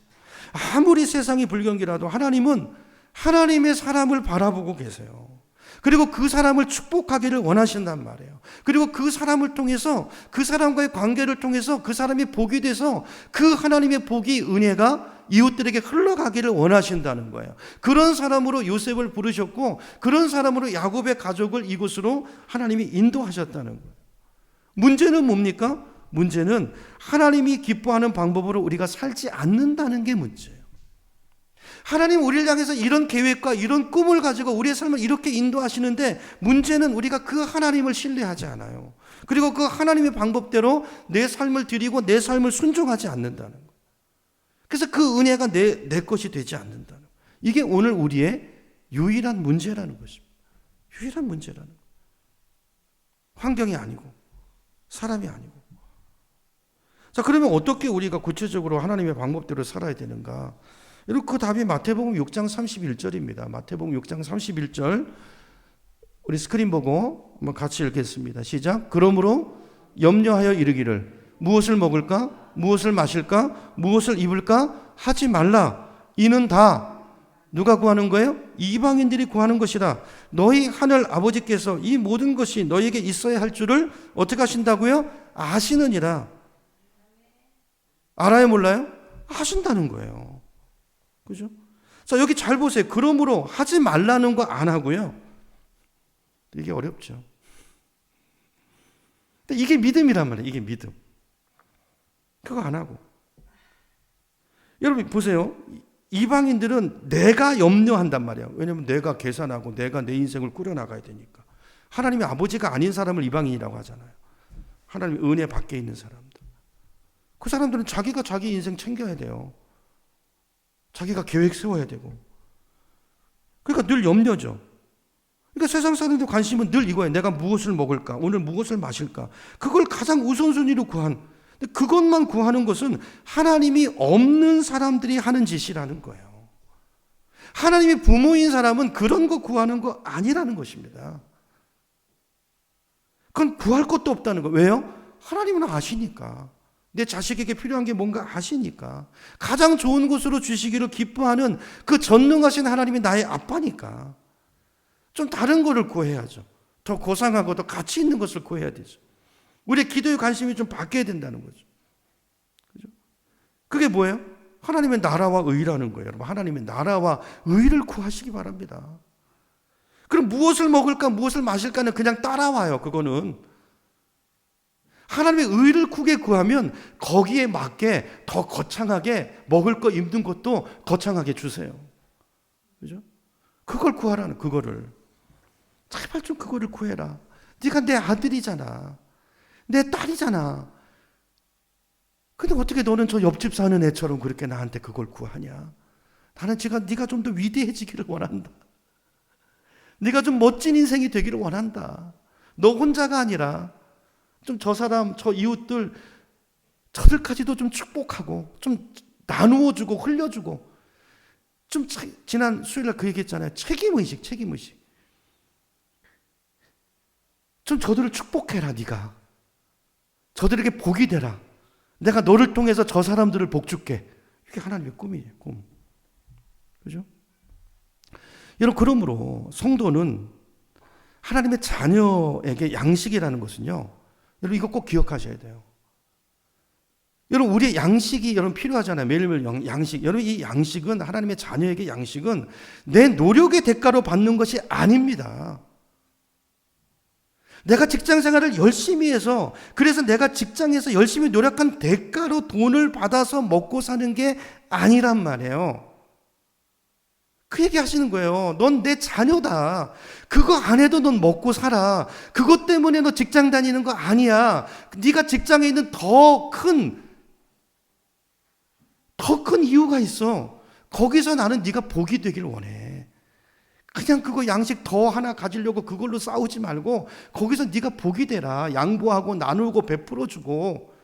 아무리 세상이 불경기라도 하나님은 하나님의 사람을 바라보고 계세요. 그리고 그 사람을 축복하기를 원하신단 말이에요. 그리고 그 사람을 통해서, 그 사람과의 관계를 통해서 그 사람이 복이 돼서 그 하나님의 복이, 은혜가 이웃들에게 흘러가기를 원하신다는 거예요. 그런 사람으로 요셉을 부르셨고, 그런 사람으로 야곱의 가족을 이곳으로 하나님이 인도하셨다는 거예요. 문제는 뭡니까? 문제는 하나님이 기뻐하는 방법으로 우리가 살지 않는다는 게 문제예요. 하나님 우리를 향해서 이런 계획과 이런 꿈을 가지고 우리의 삶을 이렇게 인도하시는데, 문제는 우리가 그 하나님을 신뢰하지 않아요. 그리고 그 하나님의 방법대로 내 삶을 드리고 내 삶을 순종하지 않는다는 거예요. 그래서 그 은혜가 내 것이 되지 않는다는 거예요. 이게 오늘 우리의 유일한 문제라는 것입니다. 유일한 문제라는 거예요. 환경이 아니고 사람이 아니고. 자, 그러면 어떻게 우리가 구체적으로 하나님의 방법대로 살아야 되는가? 여러분, 그 답이 마태복음 6장 31절입니다. 마태복음 6장 31절. 우리 스크린 보고 한번 같이 읽겠습니다. 시작. 그러므로 염려하여 이르기를 무엇을 먹을까? 무엇을 마실까? 무엇을 입을까? 하지 말라. 이는 다 누가 구하는 거예요? 이방인들이 구하는 것이라. 너희 하늘 아버지께서 이 모든 것이 너희에게 있어야 할 줄을 어떻게 하신다고요? 아시느니라. 알아요, 몰라요? 아신다는 거예요. 그죠? 자, 여기 잘 보세요. 그러므로 하지 말라는 거 안 하고요. 이게 어렵죠. 근데 이게 믿음이란 말이에요. 이게 믿음. 그거 안 하고. 여러분 보세요. 이방인들은 내가 염려한단 말이에요. 왜냐하면 내가 계산하고 내가 내 인생을 꾸려나가야 되니까. 하나님의 아버지가 아닌 사람을 이방인이라고 하잖아요. 하나님의 은혜 밖에 있는 사람들. 그 사람들은 자기가 자기 인생 챙겨야 돼요. 자기가 계획 세워야 되고. 그러니까 늘 염려죠. 그러니까 세상 사람들 관심은 늘 이거예요. 내가 무엇을 먹을까? 오늘 무엇을 마실까? 그걸 가장 우선순위로 구한. 근데 그것만 구하는 것은 하나님이 없는 사람들이 하는 짓이라는 거예요. 하나님이 부모인 사람은 그런 거 구하는 거 아니라는 것입니다. 그건 구할 것도 없다는 거예요. 왜요? 하나님은 아시니까. 내 자식에게 필요한 게 뭔가 아시니까. 가장 좋은 곳으로 주시기를 기뻐하는 그 전능하신 하나님이 나의 아빠니까. 좀 다른 거를 구해야죠. 더 고상하고 더 가치 있는 것을 구해야 되죠. 우리의 기도의 관심이 좀 바뀌어야 된다는 거죠. 그죠? 그게 뭐예요? 하나님의 나라와 의라는 거예요. 여러분, 하나님의 나라와 의를 구하시기 바랍니다. 그럼 무엇을 먹을까, 무엇을 마실까는 그냥 따라와요. 그거는. 하나님의 의를 크게 구하면 거기에 맞게 더 거창하게 먹을 거 입는 것도 거창하게 주세요. 그죠? 그걸 구하라는, 그거를. 제발 좀 그거를 구해라. 네가 내 아들이잖아. 내 딸이잖아. 근데 어떻게 너는 저 옆집 사는 애처럼 그렇게 나한테 그걸 구하냐? 나는 네가 좀 더 위대해지기를 원한다. 네가 좀 멋진 인생이 되기를 원한다. 너 혼자가 아니라 좀 저 사람, 저 이웃들, 저들까지도 좀 축복하고 좀 나누어주고 흘려주고. 좀 지난 수요일날 그 얘기했잖아요. 책임의식. 좀 저들을 축복해라. 네가 저들에게 복이 되라. 내가 너를 통해서 저 사람들을 복 줄게. 이게 하나님의 꿈이에요. 꿈. 그죠? 여러분, 그러므로 성도는 하나님의 자녀에게 양식이라는 것은요, 여러분 이거 꼭 기억하셔야 돼요. 여러분, 우리의 양식이 여러분 필요하잖아요. 매일매일 양식. 여러분, 이 양식은, 하나님의 자녀에게 양식은 내 노력의 대가로 받는 것이 아닙니다. 내가 직장 생활을 열심히 해서, 그래서 내가 직장에서 열심히 노력한 대가로 돈을 받아서 먹고 사는 게 아니란 말이에요. 그 얘기 하시는 거예요. 넌 내 자녀다. 그거 안 해도 넌 먹고 살아. 그것 때문에 너 직장 다니는 거 아니야. 네가 직장에 있는 더 큰 이유가 있어. 거기서 나는 네가 복이 되길 원해. 그냥 그거 양식 더 하나 가지려고 그걸로 싸우지 말고 거기서 네가 복이 되라. 양보하고 나누고 베풀어주고.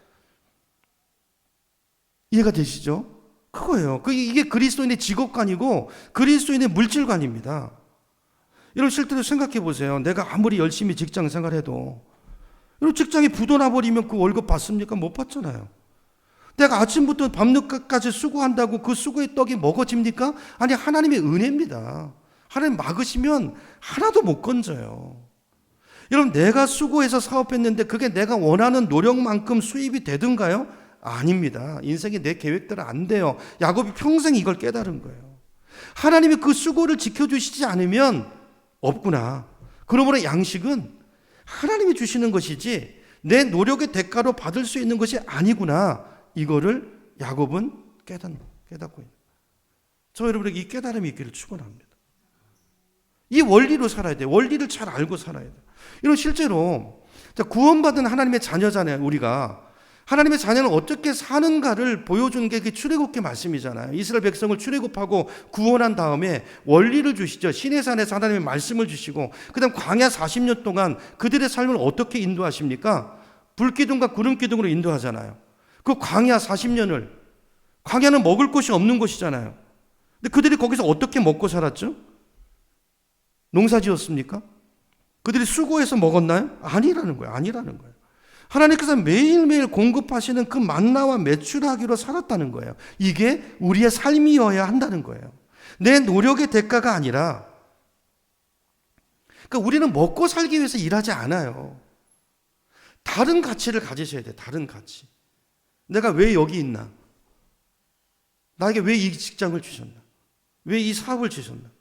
이해가 되시죠? 그거예요. 이게 그리스도인의 직업관이고 그리스도인의 물질관입니다. 여러분, 실제로 생각해 보세요. 내가 아무리 열심히 직장 생활해도 여러분, 직장에 부도나 버리면 그 월급 받습니까? 못 받잖아요. 내가 아침부터 밤늦게까지 수고한다고 그 수고의 떡이 먹어집니까? 아니, 하나님의 은혜입니다. 하나님 막으시면 하나도 못 건져요. 여러분, 내가 수고해서 사업했는데 그게 내가 원하는 노력만큼 수입이 되든가요? 아닙니다. 인생이 내 계획대로 안 돼요. 야곱이 평생 이걸 깨달은 거예요. 하나님이 그 수고를 지켜주시지 않으면 없구나. 그러므로 양식은 하나님이 주시는 것이지 내 노력의 대가로 받을 수 있는 것이 아니구나. 이거를 야곱은 깨닫고 있는 거예요. 저 여러분에게 이 깨달음이 있기를 축원합니다. 이 원리로 살아야 돼요. 원리를 잘 알고 살아야 돼요. 이런 실제로 구원받은 하나님의 자녀잖아요. 우리가 하나님의 자녀는 어떻게 사는가를 보여주는 게 출애굽기 말씀이잖아요. 이스라엘 백성을 출애굽하고 구원한 다음에 원리를 주시죠. 시내산에서 하나님의 말씀을 주시고 그다음 광야 40년 동안 그들의 삶을 어떻게 인도하십니까? 불기둥과 구름기둥으로 인도하잖아요. 그 광야 40년을, 광야는 먹을 것이 없는 곳이잖아요. 근데 그들이 거기서 어떻게 먹고 살았죠? 농사 지었습니까? 그들이 수고해서 먹었나요? 아니라는 거예요. 아니라는 거예요. 하나님께서 매일매일 공급하시는 그 만나와 매출하기로 살았다는 거예요. 이게 우리의 삶이어야 한다는 거예요. 내 노력의 대가가 아니라, 그러니까 우리는 먹고 살기 위해서 일하지 않아요. 다른 가치를 가지셔야 돼요. 다른 가치. 내가 왜 여기 있나? 나에게 왜 이 직장을 주셨나? 왜 이 사업을 주셨나?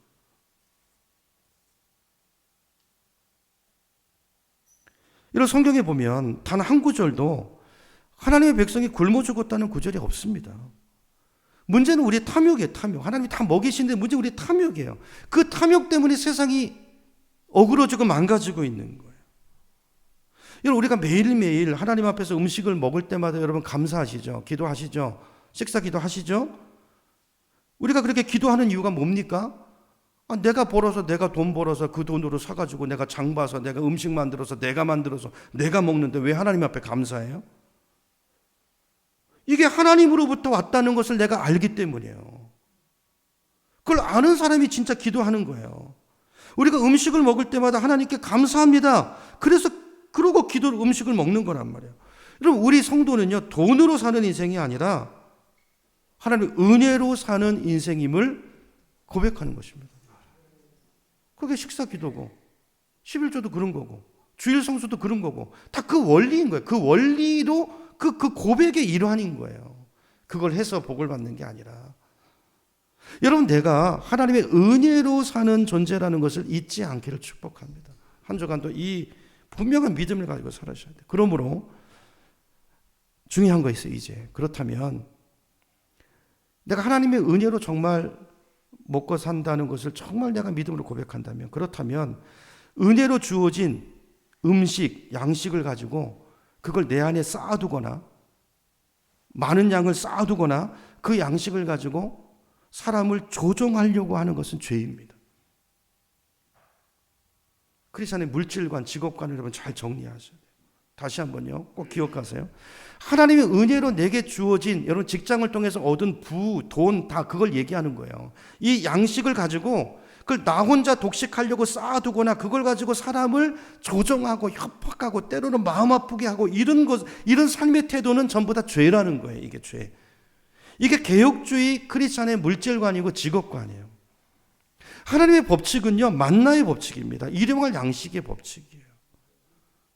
이런 성경에 보면 단 한 구절도 하나님의 백성이 굶어 죽었다는 구절이 없습니다. 문제는 우리의 탐욕이에요. 탐욕. 하나님이 다 먹이시는데 문제는 우리의 탐욕이에요. 그 탐욕 때문에 세상이 어그러지고 망가지고 있는 거예요. 여러분, 우리가 매일매일 하나님 앞에서 음식을 먹을 때마다 여러분 감사하시죠? 기도하시죠? 식사 기도하시죠? 우리가 그렇게 기도하는 이유가 뭡니까? 내가 벌어서, 내가 돈 벌어서 그 돈으로 사가지고 내가 장 봐서 내가 음식 만들어서 내가 만들어서 내가 먹는데 왜 하나님 앞에 감사해요? 이게 하나님으로부터 왔다는 것을 내가 알기 때문이에요. 그걸 아는 사람이 진짜 기도하는 거예요. 우리가 음식을 먹을 때마다 하나님께 감사합니다. 그러고 음식을 먹는 거란 말이에요. 여러분, 우리 성도는요, 돈으로 사는 인생이 아니라 하나님의 은혜로 사는 인생임을 고백하는 것입니다. 그게 식사 기도고 11조도 그런 거고 주일 성수도 그런 거고 다 그 원리인 거예요. 그 원리로 그 고백의 일환인 거예요. 그걸 해서 복을 받는 게 아니라, 여러분, 내가 하나님의 은혜로 사는 존재라는 것을 잊지 않기를 축복합니다. 한 주간도 이 분명한 믿음을 가지고 살아셔야 돼요. 그러므로 중요한 거 있어요. 이제 그렇다면 내가 하나님의 은혜로 정말 먹고 산다는 것을 정말 내가 믿음으로 고백한다면, 그렇다면 은혜로 주어진 음식, 양식을 가지고 그걸 내 안에 쌓아두거나 많은 양을 쌓아두거나 그 양식을 가지고 사람을 조종하려고 하는 것은 죄입니다. 크리스천의 물질관, 직업관을 여러분 잘 정리하셔야 돼요. 다시 한번요, 꼭 기억하세요. 하나님의 은혜로 내게 주어진, 여러분 직장을 통해서 얻은 돈 다 그걸 얘기하는 거예요. 이 양식을 가지고 그걸 나 혼자 독식하려고 쌓아두거나 그걸 가지고 사람을 조종하고 협박하고 때로는 마음 아프게 하고 이런 삶의 태도는 전부 다 죄라는 거예요. 이게 죄. 이게 개혁주의 크리스천의 물질관이고 직업관이에요. 하나님의 법칙은요, 만나의 법칙입니다. 일용할 양식의 법칙이에요.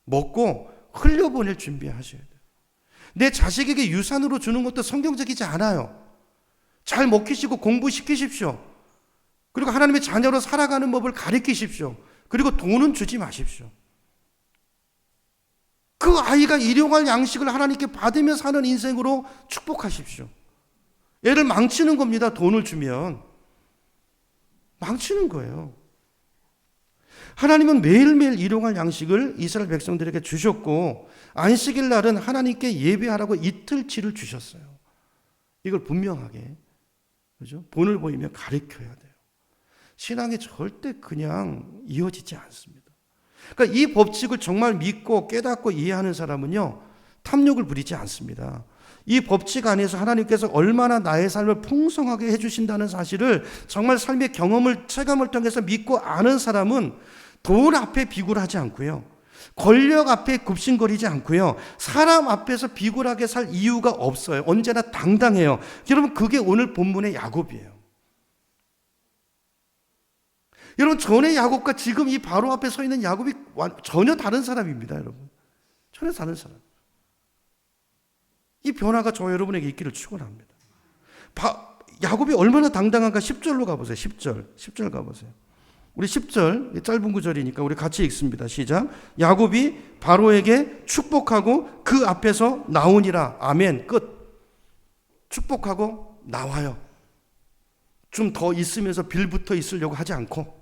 먹고 흘려보낼 준비하셔야 돼요. 내 자식에게 유산으로 주는 것도 성경적이지 않아요. 잘 먹히시고 공부시키십시오. 그리고 하나님의 자녀로 살아가는 법을 가르치십시오. 그리고 돈은 주지 마십시오. 그 아이가 일용할 양식을 하나님께 받으며 사는 인생으로 축복하십시오. 애를 망치는 겁니다. 돈을 주면 망치는 거예요. 하나님은 매일매일 일용할 양식을 이스라엘 백성들에게 주셨고 안식일 날은 하나님께 예배하라고 이틀치를 주셨어요. 이걸 분명하게, 그죠? 본을 보이며 가르쳐야 돼요. 신앙이 절대 그냥 이어지지 않습니다. 그러니까 이 법칙을 정말 믿고 깨닫고 이해하는 사람은요, 탐욕을 부리지 않습니다. 이 법칙 안에서 하나님께서 얼마나 나의 삶을 풍성하게 해주신다는 사실을 정말 삶의 경험을, 체감을 통해서 믿고 아는 사람은 돈 앞에 비굴하지 않고요, 권력 앞에 굽신거리지 않고요, 사람 앞에서 비굴하게 살 이유가 없어요. 언제나 당당해요. 여러분, 그게 오늘 본문의 야곱이에요. 여러분, 전에 야곱과 지금 이 바로 앞에 서 있는 야곱이 전혀 다른 사람입니다, 여러분. 전혀 다른 사람. 이 변화가 저와 여러분에게 있기를 축원합니다. 야곱이 얼마나 당당한가 10절로 가보세요. 10절 가보세요. 우리 10절, 짧은 구절이니까 우리 같이 읽습니다. 시작. 야곱이 바로에게 축복하고 그 앞에서 나오니라. 아멘. 끝. 축복하고 나와요. 좀 더 있으면서 빌붙어 있으려고 하지 않고,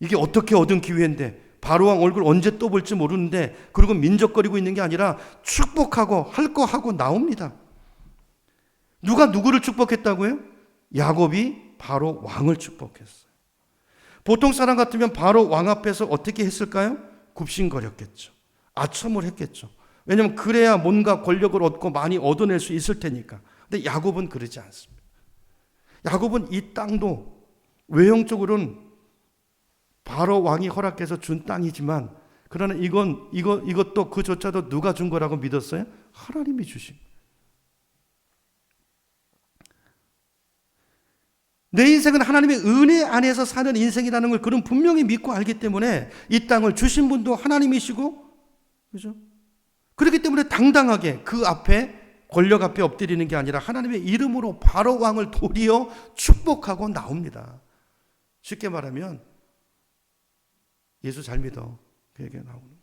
이게 어떻게 얻은 기회인데 바로왕 얼굴 언제 또 볼지 모르는데 그리고 민적거리고 있는 게 아니라 축복하고 할 거 하고 나옵니다. 누가 누구를 축복했다고요? 야곱이 바로 왕을 축복했어요. 보통 사람 같으면 바로 왕 앞에서 어떻게 했을까요? 굽신거렸겠죠. 아첨을 했겠죠. 왜냐하면 그래야 뭔가 권력을 얻고 많이 얻어낼 수 있을 테니까. 근데 야곱은 그러지 않습니다. 야곱은 이 땅도 외형적으로는 바로 왕이 허락해서 준 땅이지만, 그러나 이것도 그조차도 누가 준 거라고 믿었어요? 하나님이 주신. 내 인생은 하나님의 은혜 안에서 사는 인생이라는 걸 그는 분명히 믿고 알기 때문에 이 땅을 주신 분도 하나님이시고, 그죠? 그렇기 때문에 당당하게 그 앞에, 권력 앞에 엎드리는 게 아니라 하나님의 이름으로 바로 왕을 도리어 축복하고 나옵니다. 쉽게 말하면 예수 잘 믿어, 그 얘기가 나오는 거예요.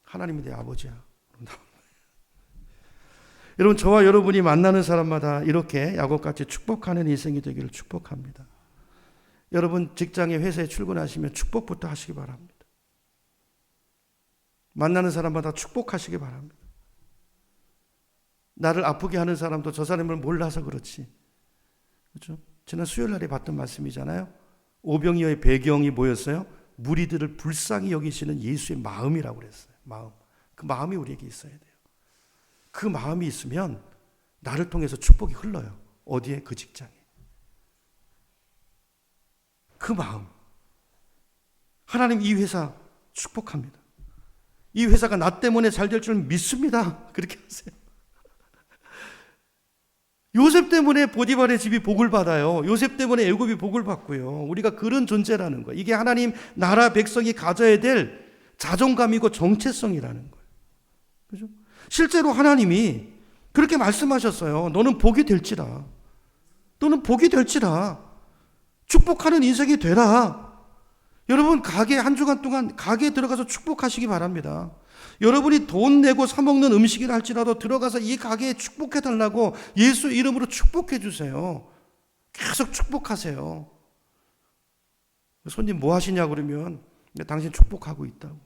하나님이 내 아버지야. 여러분, 저와 여러분이 만나는 사람마다 이렇게 야곱같이 축복하는 인생이 되기를 축복합니다. 여러분, 직장에, 회사에 출근하시면 축복부터 하시기 바랍니다. 만나는 사람마다 축복하시기 바랍니다. 나를 아프게 하는 사람도 저 사람을 몰라서 그렇지, 그렇죠? 지난 수요일 날에 봤던 말씀이잖아요. 오병이어의 배경이 뭐였어요? 무리들을 불쌍히 여기시는 예수의 마음이라고 그랬어요. 마음. 그 마음이 우리에게 있어야 돼요. 그 마음이 있으면 나를 통해서 축복이 흘러요. 어디에? 그 직장에. 그 마음. 하나님, 이 회사 축복합니다. 이 회사가 나 때문에 잘 될 줄 믿습니다. 그렇게 하세요. 요셉 때문에 보디발의 집이 복을 받아요. 요셉 때문에 애굽이 복을 받고요. 우리가 그런 존재라는 거예요. 이게 하나님 나라 백성이 가져야 될 자존감이고 정체성이라는 거예요. 그죠? 실제로 하나님이 그렇게 말씀하셨어요. 너는 복이 될지라. 너는 복이 될지라. 축복하는 인생이 되라. 여러분, 가게 한 주간 동안 가게에 들어가서 축복하시기 바랍니다. 여러분이 돈 내고 사 먹는 음식이라 할지라도 들어가서 이 가게에 축복해 달라고 예수 이름으로 축복해 주세요. 계속 축복하세요. 손님 뭐 하시냐 그러면 당신 축복하고 있다고.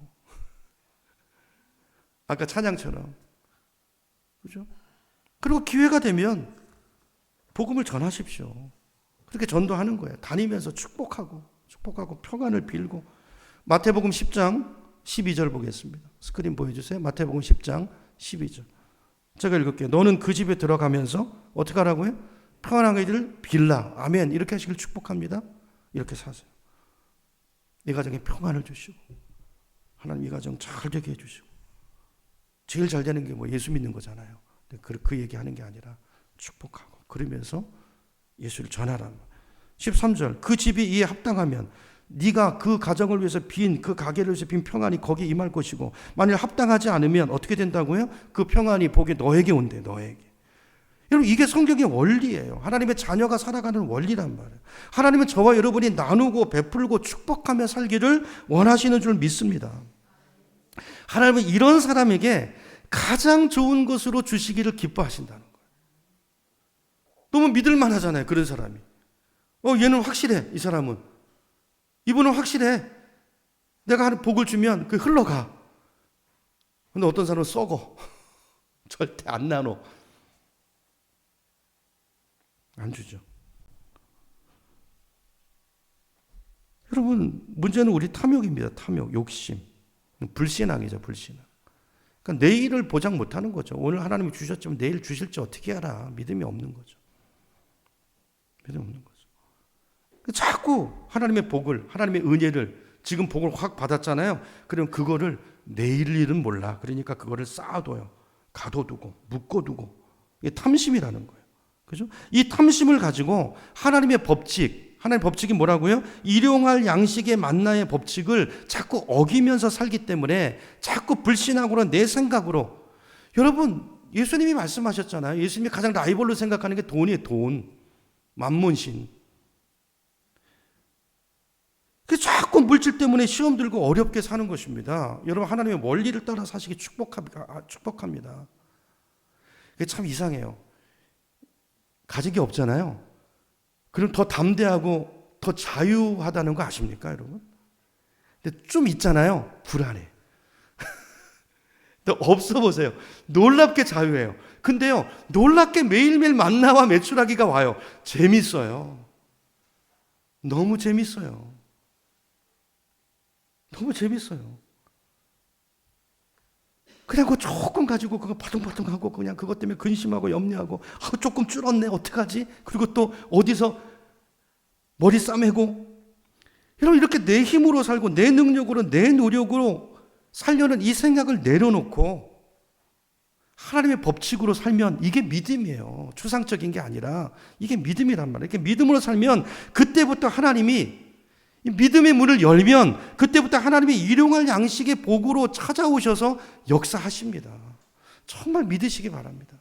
아까 찬양처럼. 그죠? 그리고 기회가 되면 복음을 전하십시오. 그렇게 전도하는 거예요. 다니면서 축복하고 평안을 빌고. 마태복음 10장 12절 보겠습니다. 스크린 보여주세요. 마태복음 10장 12절. 제가 읽을게요. 너는 그 집에 들어가면서 어떻게 하라고요? 평안하기를 빌라. 아멘. 이렇게 하시길 축복합니다. 이렇게 사세요. 이 가정에 평안을 주시고 하나님 이 가정 잘 되게 해주시고. 제일 잘 되는 게 뭐 예수 믿는 거잖아요. 그 얘기하는 게 아니라 축복하고 그러면서 예수를 전하라. 13절. 그 집이 이에 합당하면 네가 그 가정을 위해서 빈, 그 가게를 위해서 빈 평안이 거기에 임할 것이고, 만일 합당하지 않으면 어떻게 된다고요? 그 평안이 복이 너에게 온대. 너에게. 여러분, 이게 성경의 원리예요. 하나님의 자녀가 살아가는 원리란 말이에요. 하나님은 저와 여러분이 나누고 베풀고 축복하며 살기를 원하시는 줄 믿습니다. 하나님은 이런 사람에게 가장 좋은 것으로 주시기를 기뻐하신다는 거예요. 너무 믿을만 하잖아요. 그런 사람이. 얘는 확실해. 이 사람은. 이분은 확실해. 내가 하는 복을 주면 그 흘러가. 근데 어떤 사람은 썩어. 절대 안 나눠. 안 주죠. 여러분, 문제는 우리 탐욕입니다. 탐욕, 욕심. 불신앙이죠, 불신앙. 그러니까 내일을 보장 못하는 거죠. 오늘 하나님이 주셨지만 내일 주실지 어떻게 알아. 믿음이 없는 거죠. 믿음이 없는 거죠. 자꾸 하나님의 복을, 하나님의 은혜를, 지금 복을 확 받았잖아요. 그럼 그거를 내일 일은 몰라. 그러니까 그거를 쌓아둬요. 가둬두고, 묶어두고. 이게 탐심이라는 거예요. 그죠? 이 탐심을 가지고 하나님의 법칙, 하나님의 법칙이 뭐라고요? 일용할 양식의 만나의 법칙을 자꾸 어기면서 살기 때문에 자꾸 불신하고는 내 생각으로. 여러분, 예수님이 말씀하셨잖아요. 예수님이 가장 라이벌로 생각하는 게 돈이에요. 돈, 만몬신. 그 자꾸 물질 때문에 시험 들고 어렵게 사는 것입니다. 여러분, 하나님의 원리를 따라 사시기 축복합니다. 그게 참 이상해요. 가진 게 없잖아요. 그럼 더 담대하고 더 자유하다는 거 아십니까, 여러분? 근데 좀 있잖아요. 불안해. 또 없어 보세요. 놀랍게 자유해요. 근데요, 놀랍게 매일매일 만나와 메추라기가 와요. 재밌어요. 너무 재밌어요. 너무 재밌어요. 그냥 그 조금 가지고 그거 바둥바둥하고 그냥 그것 때문에 근심하고 염려하고 조금 줄었네 어떡하지? 그리고 또 어디서 머리 싸매고. 여러분, 이렇게 내 힘으로 살고 내 능력으로 내 노력으로 살려는 이 생각을 내려놓고 하나님의 법칙으로 살면 이게 믿음이에요. 추상적인 게 아니라 이게 믿음이란 말이에요. 이렇게 믿음으로 살면 그때부터 하나님이 이 믿음의 문을 열면 그때부터 하나님이 일용할 양식의 복으로 찾아오셔서 역사하십니다. 정말 믿으시기 바랍니다.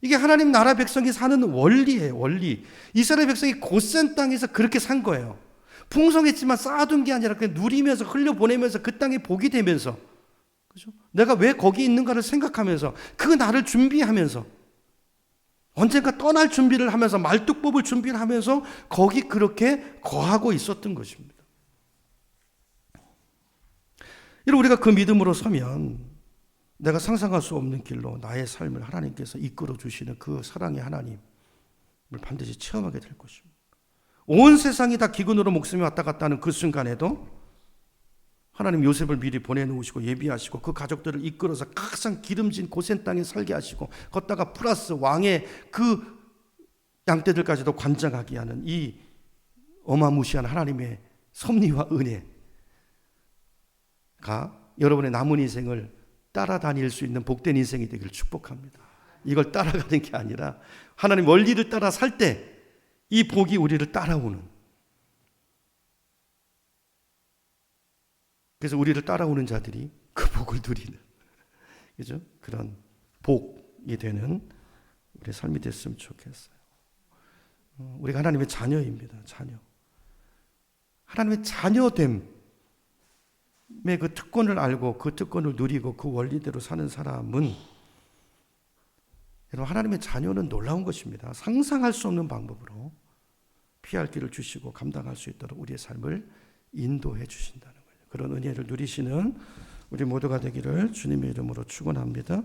이게 하나님 나라 백성이 사는 원리예요. 원리. 이스라엘 백성이 고센 땅에서 그렇게 산 거예요. 풍성했지만 쌓아둔 게 아니라 그냥 누리면서 흘려보내면서 그 땅에 복이 되면서, 그죠? 내가 왜 거기 있는가를 생각하면서 그 나를 준비하면서 언젠가 떠날 준비를 하면서 말뚝법을 준비를 하면서 거기 그렇게 거하고 있었던 것입니다. 이런 우리가 그 믿음으로 서면 내가 상상할 수 없는 길로 나의 삶을 하나님께서 이끌어 주시는 그 사랑의 하나님을 반드시 체험하게 될 것입니다. 온 세상이 다 기근으로 목숨이 왔다 갔다 하는 그 순간에도 하나님 요셉을 미리 보내놓으시고 예비하시고 그 가족들을 이끌어서 가장 기름진 고센 땅에 살게 하시고 걷다가 플러스 왕의 그 양떼들까지도 관장하게 하는 이 어마무시한 하나님의 섭리와 은혜가 여러분의 남은 인생을 따라다닐 수 있는 복된 인생이 되기를 축복합니다. 이걸 따라가는 게 아니라 하나님 원리를 따라 살 때 이 복이 우리를 따라오는, 그래서 우리를 따라오는 자들이 그 복을 누리는, 그죠? 그런 복이 되는 우리 삶이 됐으면 좋겠어요. 우리가 하나님의 자녀입니다. 자녀. 하나님의 자녀됨의 그 특권을 알고 그 특권을 누리고 그 원리대로 사는 사람은, 여러분, 하나님의 자녀는 놀라운 것입니다. 상상할 수 없는 방법으로 피할 길을 주시고 감당할 수 있도록 우리의 삶을 인도해 주신다는 거예요. 그런 은혜를 누리시는 우리 모두가 되기를 주님의 이름으로 축원합니다.